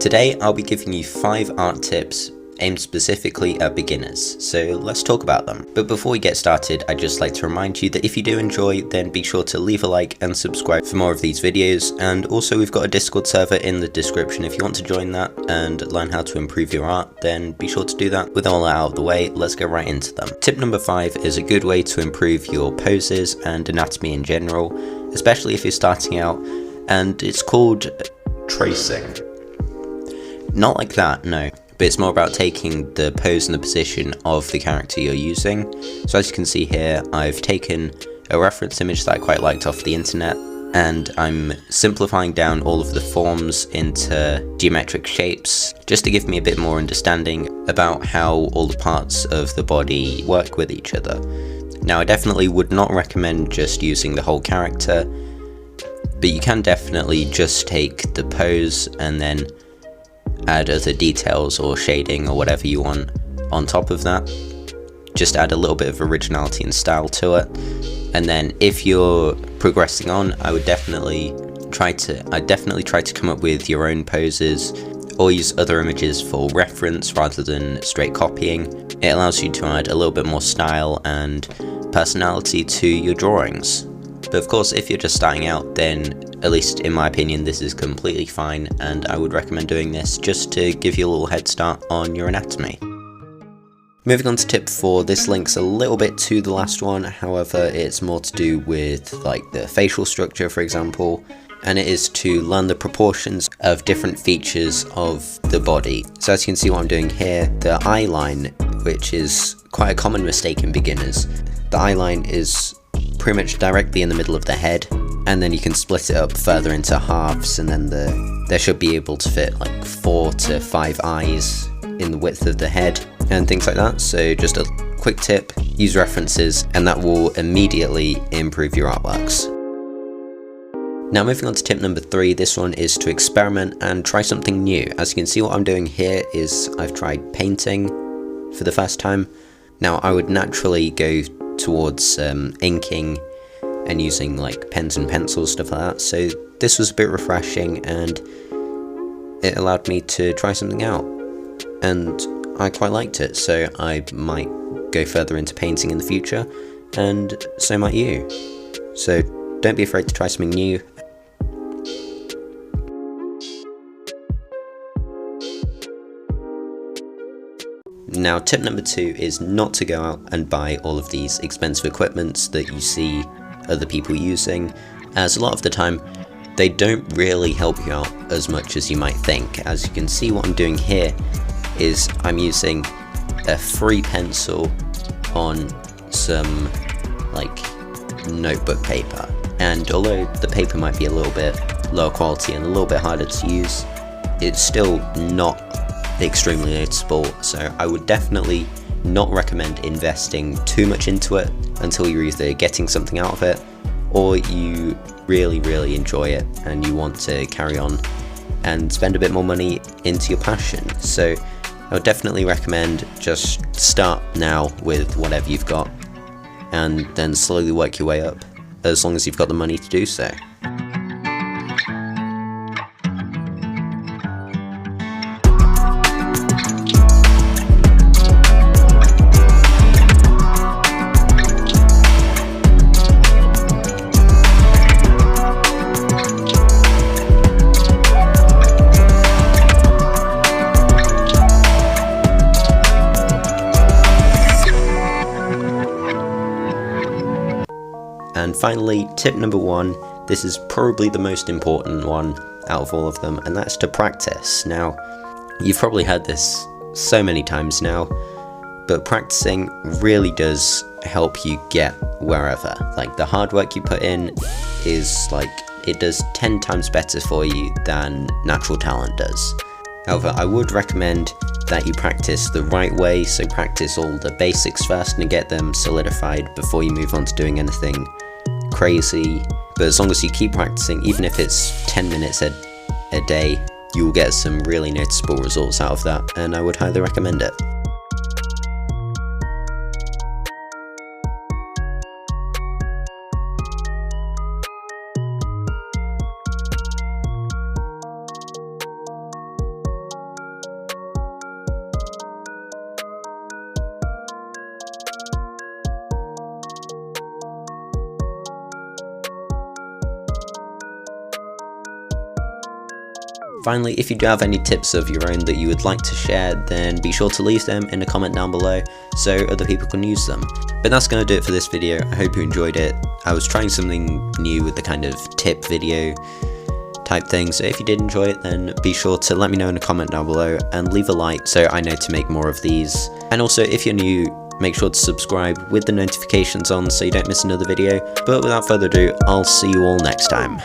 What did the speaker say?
Today I'll be giving you 5 art tips aimed specifically at beginners, so let's talk about them. But before we get started, I'd just like to remind you that if you do enjoy, then be sure to leave a like and subscribe for more of these videos, and also we've got a Discord server in the description if you want to join that and learn how to improve your art, then be sure to do that. With all that out of the way, let's get right into them. Tip number 5 is a good way to improve your poses and anatomy in general, especially if you're starting out, and it's called tracing. Not like that, no. But it's more about taking the pose and the position of the character you're using. So as you can see here, I've taken a reference image that I quite liked off the internet, and I'm simplifying down all of the forms into geometric shapes, just to give me a bit more understanding about how all the parts of the body work with each other. Now, I definitely would not recommend just using the whole character, but you can definitely just take the pose and then add other details or shading or whatever you want on top of that. Just add a little bit of originality and style to it. And then if you're progressing on, I'd definitely try to come up with your own poses or use other images for reference rather than straight copying. It allows you to add a little bit more style and personality to your drawings. But of course, if you're just starting out, then at least in my opinion, this is completely fine, and I would recommend doing this just to give you a little head start on your anatomy. Moving on to tip 4, this links a little bit to the last one, however it's more to do with like the facial structure, for example, and it is to learn the proportions of different features of the body. So as you can see what I'm doing here, the eye line, which is quite a common mistake in beginners, the eye line is pretty much directly in the middle of the head, and then you can split it up further into halves, and then there should be able to fit like 4 to 5 eyes in the width of the head and things like that. So just a quick tip, use references, and that will immediately improve your artworks. Now moving on to tip number 3, this one is to experiment and try something new. As you can see what I'm doing here is I've tried painting for the first time. Now I would naturally go towards inking and using like pens and pencils, stuff like that, so this was a bit refreshing and it allowed me to try something out, and I quite liked it, so I might go further into painting in the future, and so might you. So don't be afraid to try something new. Now tip number 2 is not to go out and buy all of these expensive equipments that you see other people using, as a lot of the time they don't really help you out as much as you might think. As you can see what I'm doing here is I'm using a free pencil on some like notebook paper, and although the paper might be a little bit lower quality and a little bit harder to use, it's still not extremely noticeable, so I would definitely not recommend investing too much into it until you're either getting something out of it or you really enjoy it and you want to carry on and spend a bit more money into your passion. So I would definitely recommend just start now with whatever you've got and then slowly work your way up, as long as you've got the money to do so. And finally, tip number 1, this is probably the most important one out of all of them, and that's to practice. Now, you've probably heard this so many times now, but practicing really does help you get wherever. Like, the hard work you put in is like, it does 10 times better for you than natural talent does. However, I would recommend that you practice the right way, so practice all the basics first and get them solidified before you move on to doing anything crazy. But as long as you keep practicing, even if it's 10 minutes a day, you will get some really noticeable results out of that, and I would highly recommend it. Finally, if you do have any tips of your own that you would like to share, then be sure to leave them in a comment down below so other people can use them. But that's going to do it for this video. I hope you enjoyed it. I was trying something new with the kind of tip video type thing, so if you did enjoy it, then be sure to let me know in a comment down below and leave a like so I know to make more of these. And also, if you're new, make sure to subscribe with the notifications on so you don't miss another video. But without further ado, I'll see you all next time.